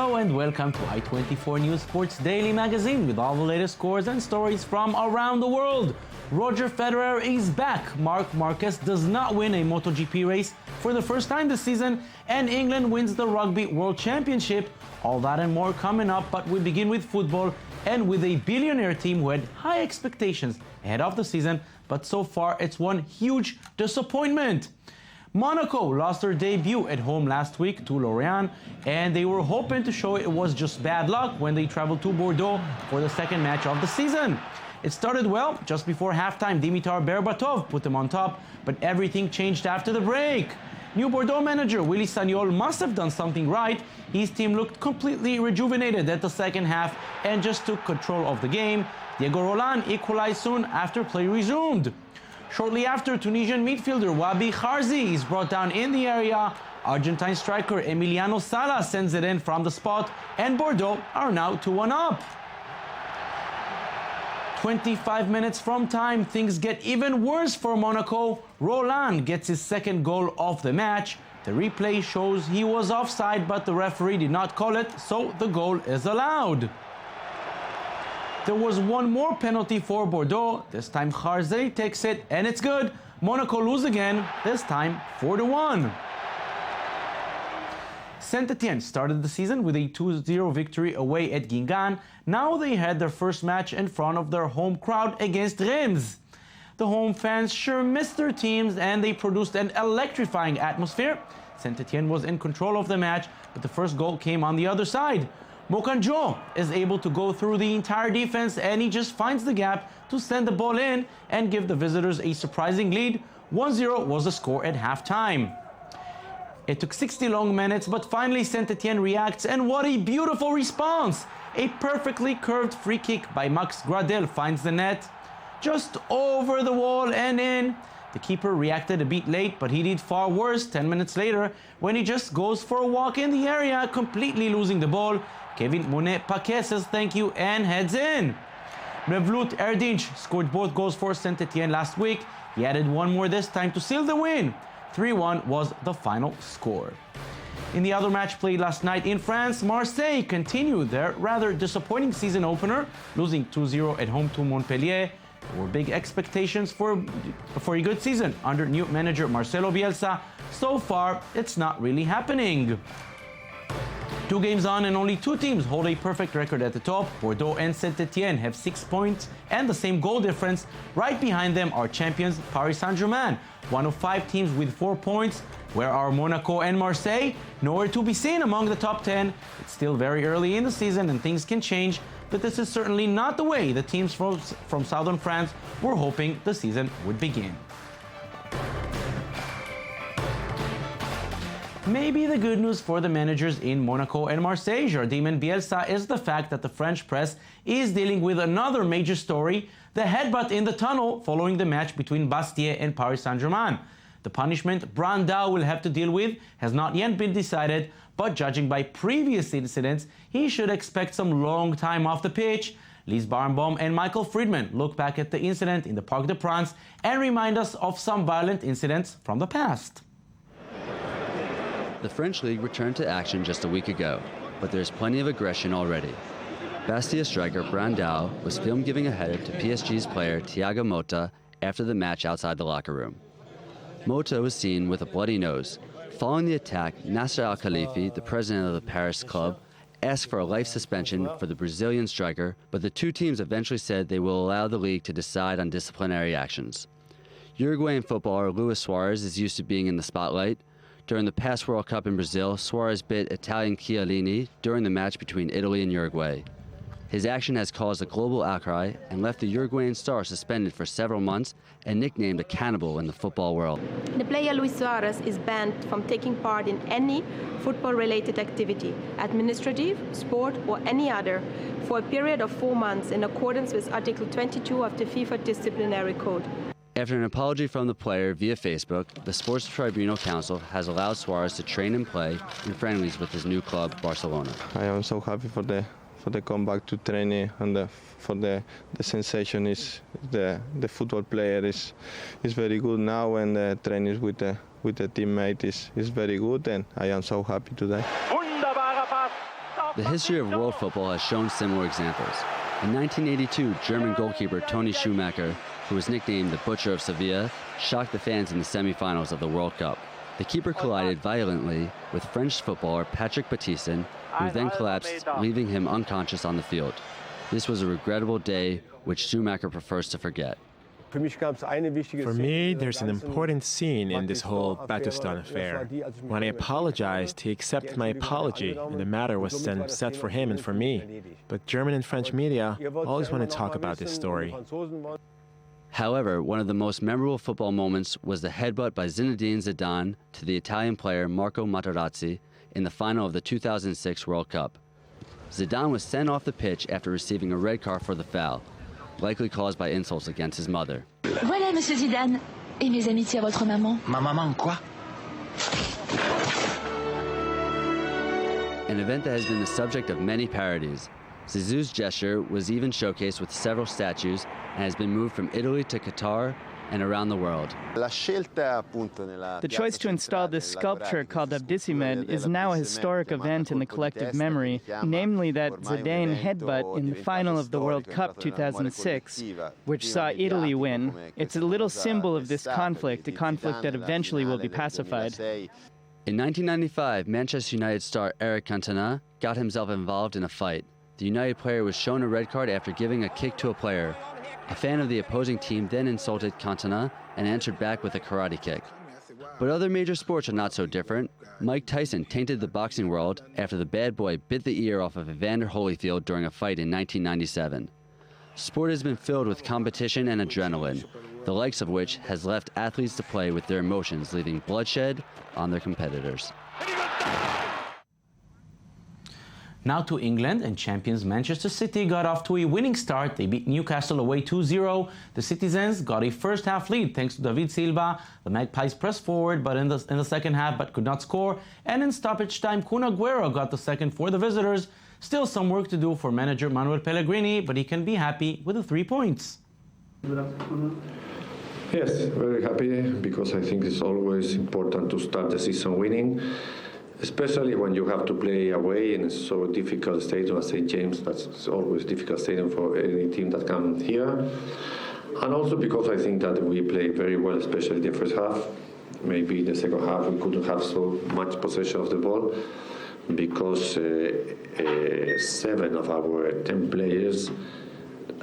Hello and welcome to I24 News Sports Daily Magazine with all the latest scores and stories from around the world. Roger Federer is back. Marquez does not win a MotoGP race for the first time this season, and England wins the Rugby World Championship. All that and more coming up, but we begin with football and with a billionaire team who had high expectations ahead of the season, but so far it's one huge disappointment. Monaco lost their debut at home last week to Lorient, and they were hoping to show it was just bad luck when they traveled to Bordeaux for the second match of the season. It started well. Just before halftime, Dimitar Berbatov put them on top, but everything changed after the break. New Bordeaux manager Willy Sagnol must have done something right. His team looked completely rejuvenated at the second half and just took control of the game. Diego Roland equalized soon after play resumed. Shortly after, Tunisian midfielder Wabi Kharzi is brought down in the area. Argentine striker Emiliano Sala sends it in from the spot, and Bordeaux are now 2-1 up. 25 minutes from time, things get even worse for Monaco. Roland gets his second goal of the match. The replay shows he was offside, but the referee did not call it, so the goal is allowed. There was one more penalty for Bordeaux. This time Kharzi takes it, and it's good. Monaco lose again, this time 4-1. Saint-Étienne started the season with a 2-0 victory away at Guingamp. Now they had their first match in front of their home crowd against Reims. The home fans sure missed their teams, and they produced an electrifying atmosphere. Saint-Étienne was in control of the match, but the first goal came on the other side. Mokanjo is able to go through the entire defense, and he just finds the gap to send the ball in and give the visitors a surprising lead. 1-0 was the score at halftime. It took 60 long minutes, but finally Saint-Étienne reacts, and what a beautiful response! A perfectly curved free kick by Max Gradel finds the net, just over the wall and in. The keeper reacted a bit late, but he did far worse 10 minutes later when he just goes for a walk in the area, completely losing the ball. Kevin Monet-Paquet says thank you and heads in. Mevlut Erdinç scored both goals for Saint-Étienne last week. He added one more this time to seal the win. 3-1 was the final score. In the other match played last night in France, Marseille continued their rather disappointing season opener, losing 2-0 at home to Montpellier. There were big expectations for a good season under new manager Marcelo Bielsa. So far, it's not really happening. 2 games on and only 2 teams hold a perfect record at the top. Bordeaux and Saint-Étienne have 6 points and the same goal difference. Right behind them are champions Paris Saint-Germain, one of 5 teams with 4 points. Where are Monaco and Marseille? Nowhere to be seen among the top 10. It's still very early in the season and things can change, but this is certainly not the way the teams from southern France were hoping the season would begin. Maybe the good news for the managers in Monaco and Marseille, Jardim and Bielsa, is the fact that the French press is dealing with another major story, the headbutt in the tunnel following the match between Bastia and Paris Saint-Germain. The punishment Brandao will have to deal with has not yet been decided, but judging by previous incidents, he should expect some long time off the pitch. Lise Barenbaum and Michael Friedman look back at the incident in the Parc des Princes and remind us of some violent incidents from the past. The French league returned to action just a week ago, but there's plenty of aggression already. Bastia striker Brandao was filmed giving a header to PSG's player Thiago Motta after the match outside the locker room. Motta was seen with a bloody nose. Following the attack, Nasser Al-Khalifi, the president of the Paris club, asked for a life suspension for the Brazilian striker, but the 2 teams eventually said they will allow the league to decide on disciplinary actions. Uruguayan footballer Luis Suarez is used to being in the spotlight. During the past World Cup in Brazil, Suarez bit Italian Chiellini during the match between Italy and Uruguay. His action has caused a global outcry and left the Uruguayan star suspended for several months and nicknamed a cannibal in the football world. The player Luis Suarez is banned from taking part in any football-related activity, administrative, sport, or any other, for a period of 4 months in accordance with Article 22 of the FIFA Disciplinary Code. After an apology from the player via Facebook, the Sports Tribunal Council has allowed Suarez to train and play in friendlies with his new club, Barcelona. I am so happy for the comeback to training, and for the sensation is the football player is very good now, and the training with the teammate is very good, and I am so happy today. The history of world football has shown similar examples. In 1982, German goalkeeper Toni Schumacher, who was nicknamed the Butcher of Sevilla, shocked the fans in the semi-finals of the World Cup. The keeper collided violently with French footballer Patrick Battiston, who then collapsed, leaving him unconscious on the field. This was a regrettable day, which Schumacher prefers to forget. For me, there's an important scene in this whole Battiston affair. When I apologized, he accepted my apology, and the matter was then set for him and for me. But German and French media always want to talk about this story. However, one of the most memorable football moments was the headbutt by Zinedine Zidane to the Italian player Marco Materazzi in the final of the 2006 World Cup. Zidane was sent off the pitch after receiving a red card for the foul, likely caused by insults against his mother. Voilà, Monsieur Zidane. Et mes amitiés à votre maman. Ma maman, quoi? An event that has been the subject of many parodies. Zizou's gesture was even showcased with several statues and has been moved from Italy to Qatar and around the world. The choice to install this sculpture called Abdissimed is now a historic event in the collective memory, namely that Zidane headbutt in the final of the World Cup 2006, which saw Italy win. It's a little symbol of this conflict, a conflict that eventually will be pacified. In 1995, Manchester United star Eric Cantona got himself involved in a fight. The United player was shown a red card after giving a kick to a player. A fan of the opposing team then insulted Cantona and answered back with a karate kick. But other major sports are not so different. Mike Tyson tainted the boxing world after the bad boy bit the ear off of Evander Holyfield during a fight in 1997. Sport has been filled with competition and adrenaline, the likes of which has left athletes to play with their emotions, leaving bloodshed on their competitors. Now to England, and champions Manchester City got off to a winning start. They beat Newcastle away 2-0. The Citizens got a first-half lead thanks to David Silva. The Magpies pressed forward but in the second half but could not score. And in stoppage time, Kun Aguero got the second for the visitors. Still some work to do for manager Manuel Pellegrini, but he can be happy with the 3 points. Yes, very happy because I think it's always important to start the season winning. Especially when you have to play away in a so difficult stadium as St. James. That's always a difficult stadium for any team that comes here. And also because I think that we play very well, especially the first half. Maybe the second half we couldn't have so much possession of the ball because 7 of our 10 players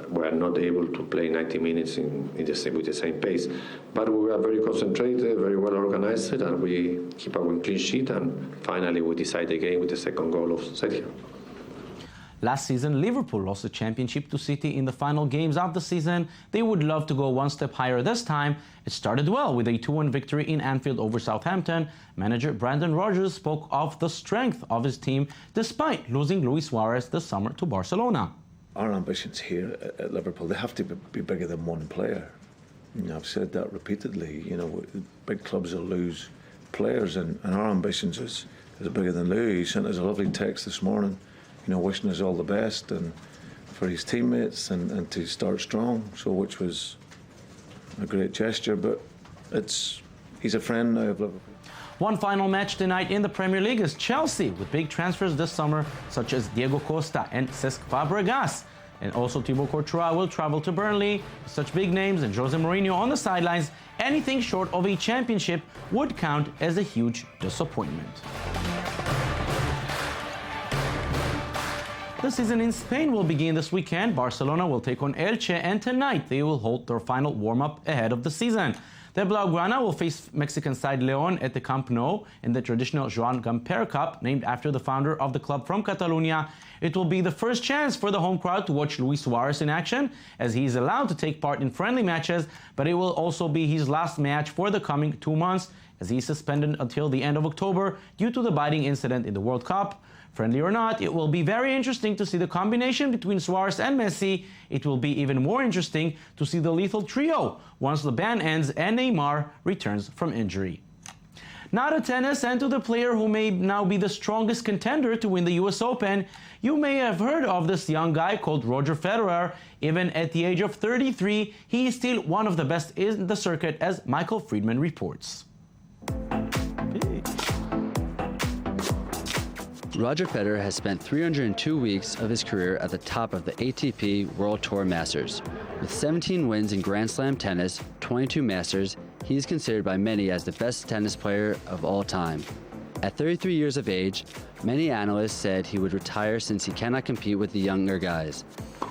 were not able to play 90 minutes with the same pace. But we were very concentrated, very well organized, and we keep our clean sheet, and finally we decide the game with the second goal of Sergio. Last season, Liverpool lost the championship to City in the final games of the season. They would love to go one step higher this time. It started well with a 2-1 victory in Anfield over Southampton. Manager Brendan Rodgers spoke of the strength of his team despite losing Luis Suarez this summer to Barcelona. Our ambitions here at Liverpool, they have to be bigger than one player. You know, I've said that repeatedly. You know, big clubs will lose players, and our ambitions is bigger than Louis. He sent us a lovely text this morning, you know, wishing us all the best and for his teammates and to start strong. So, which was a great gesture. But he's a friend now of Liverpool. One final match tonight in the Premier League is Chelsea, with big transfers this summer, such as Diego Costa and Cesc Fabregas. And also Thibaut Courtois will travel to Burnley. With such big names and Jose Mourinho on the sidelines, anything short of a championship would count as a huge disappointment. The season in Spain will begin this weekend. Barcelona will take on Elche, and tonight they will hold their final warm-up ahead of the season. The Blaugrana will face Mexican side León at the Camp Nou in the traditional Joan Gamper Cup, named after the founder of the club from Catalonia. It will be the first chance for the home crowd to watch Luis Suarez in action, as he is allowed to take part in friendly matches, but it will also be his last match for the coming 2 months, as he is suspended until the end of October due to the biting incident in the World Cup. Friendly or not, it will be very interesting to see the combination between Suarez and Messi. It will be even more interesting to see the lethal trio once the ban ends and Neymar returns from injury. Now to tennis, and to the player who may now be the strongest contender to win the US Open. You may have heard of this young guy called Roger Federer. Even at the age of 33, he is still one of the best in the circuit, as Michael Friedman reports. Roger Federer has spent 302 weeks of his career at the top of the ATP World Tour Masters. With 17 wins in Grand Slam tennis, 22 Masters, he is considered by many as the best tennis player of all time. At 33 years of age, many analysts said he would retire since he cannot compete with the younger guys.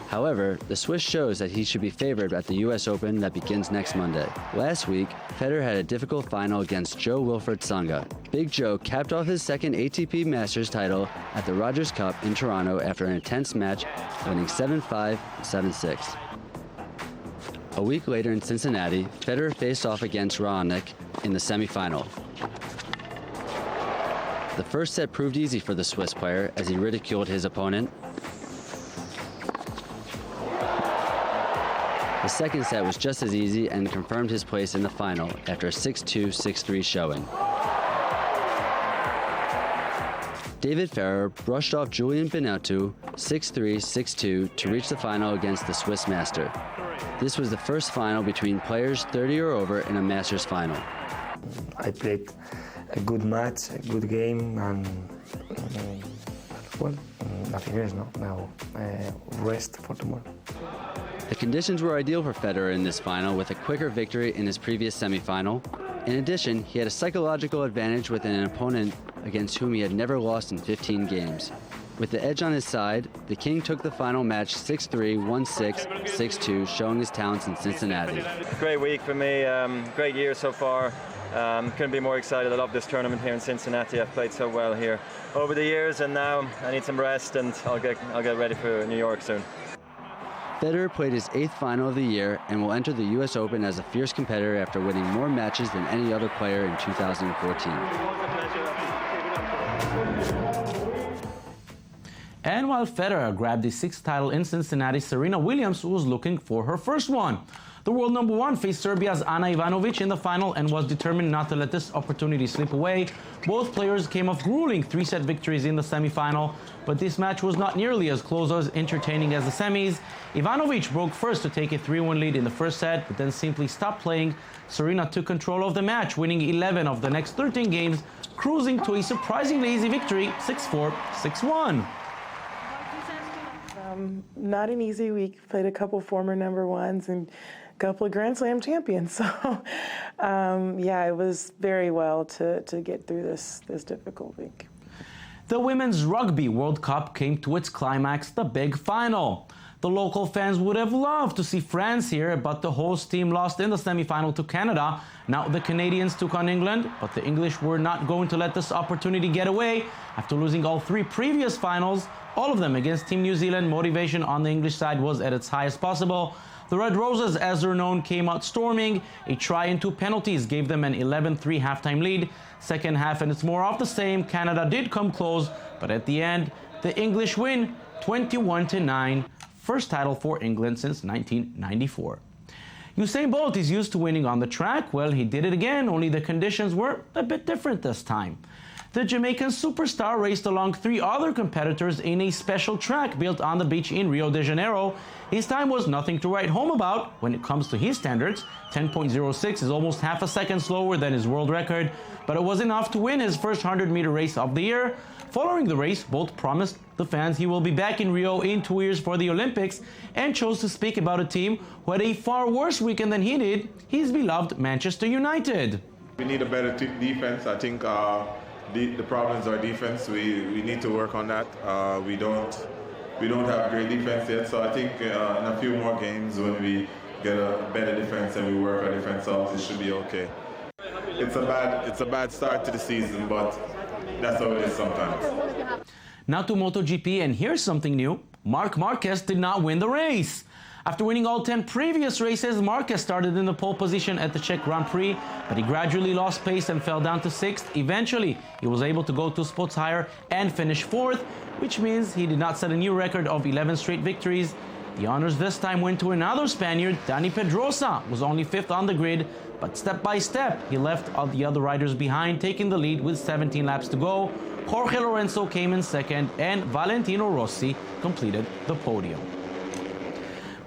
However, the Swiss shows that he should be favored at the US Open that begins next Monday. Last week, Federer had a difficult final against Jo-Wilfried Tsonga. Big Joe capped off his second ATP Masters title at the Rogers Cup in Toronto after an intense match, winning 7-5, 7-6. A week later in Cincinnati, Federer faced off against Raonic in the semifinal. The first set proved easy for the Swiss player as he ridiculed his opponent. The second set was just as easy and confirmed his place in the final after a 6-2, 6-3 showing. David Ferrer brushed off Julian Benautu 6-3, 6-2 to reach the final against the Swiss master. This was the first final between players 30 or over in a Masters final. I played a good match, a good game, and well, nothing else, no? Now rest for tomorrow. The conditions were ideal for Federer in this final with a quicker victory in his previous semifinal. In addition, he had a psychological advantage with an opponent against whom he had never lost in 15 games. With the edge on his side, the King took the final match 6-3, 1-6, 6-2, showing his talents in Cincinnati. Great week for me, great year so far. Couldn't be more excited. I love this tournament here in Cincinnati. I've played so well here over the years, and now I need some rest, and I'll get ready for New York soon. Federer played his 8th final of the year and will enter the US Open as a fierce competitor after winning more matches than any other player in 2014. And while Federer grabbed his 6th title in Cincinnati, Serena Williams was looking for her first one. The world number 1 faced Serbia's Ana Ivanovic in the final and was determined not to let this opportunity slip away. Both players came off grueling 3-set victories in the semifinal, but this match was not nearly as close or as entertaining as the semis. Ivanovic broke first to take a 3-1 lead in the first set, but then simply stopped playing. Serena took control of the match, winning 11 of the next 13 games, cruising to a surprisingly easy victory, 6-4, 6-1. Not an easy week. Played a couple former number ones and a couple of Grand Slam champions. So, yeah, it was very well to get through this difficult week. The Women's Rugby World Cup came to its climax, the big final. The local fans would have loved to see France here, but the host team lost in the semi-final to Canada. Now the Canadians took on England, but the English were not going to let this opportunity get away. After losing all 3 previous finals, all of them against Team New Zealand, motivation on the English side was at its highest possible. The Red Roses, as they're known, came out storming. A try and 2 penalties gave them an 11-3 halftime lead. Second half, and it's more of the same. Canada did come close, but at the end, the English win 21-9. First title for England since 1994. Usain Bolt is used to winning on the track. Well, he did it again, only the conditions were a bit different this time. The Jamaican superstar raced along 3 other competitors in a special track built on the beach in Rio de Janeiro. His time was nothing to write home about when it comes to his standards. 10.06 is almost half a second slower than his world record, but it was enough to win his first 100-meter race of the year. Following the race, Bolt promised the fans he will be back in Rio in 2 years for the Olympics and chose to speak about a team who had a far worse weekend than he did, his beloved Manchester United. We need a better defense. I think the problems are defense. We need to work on that. We don't have great defense yet, so I think in a few more games when we get a better defense and we work our defense out, it should be okay. It's a bad start to the season, but that's how it is sometimes. Now to MotoGP, and here's something new. Marquez did not win the race. After winning all 10 previous races, Marquez started in the pole position at the Czech Grand Prix, but he gradually lost pace and fell down to 6th. Eventually, he was able to go 2 spots higher and finish 4th, which means he did not set a new record of 11 straight victories. The honors this time went to another Spaniard. Dani Pedrosa was only 5th on the grid, but step by step, he left all the other riders behind, taking the lead with 17 laps to go. Jorge Lorenzo came in 2nd, and Valentino Rossi completed the podium.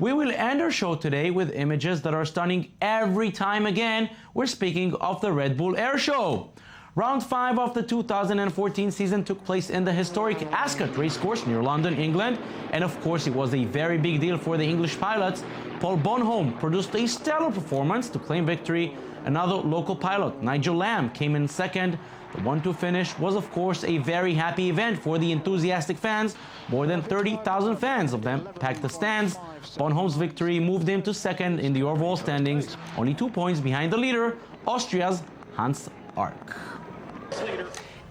We will end our show today with images that are stunning every time again. We're speaking of the Red Bull Air Show. Round 5 of the 2014 season took place in the historic Ascot racecourse near London, England, and of course it was a very big deal for the English pilots. Paul Bonhomme produced a stellar performance to claim victory. Another local pilot, Nigel Lamb, came in second. The 1-2 finish was of course a very happy event for the enthusiastic fans. More than 30,000 fans of them packed the stands. Bonhomme's victory moved him to second in the overall standings, only 2 points behind the leader, Austria's Hans Ark.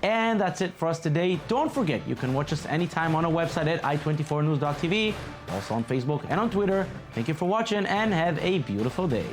And that's it for us today. Don't forget, you can watch us anytime on our website at i24news.tv, also on Facebook and on Twitter. Thank you for watching and have a beautiful day.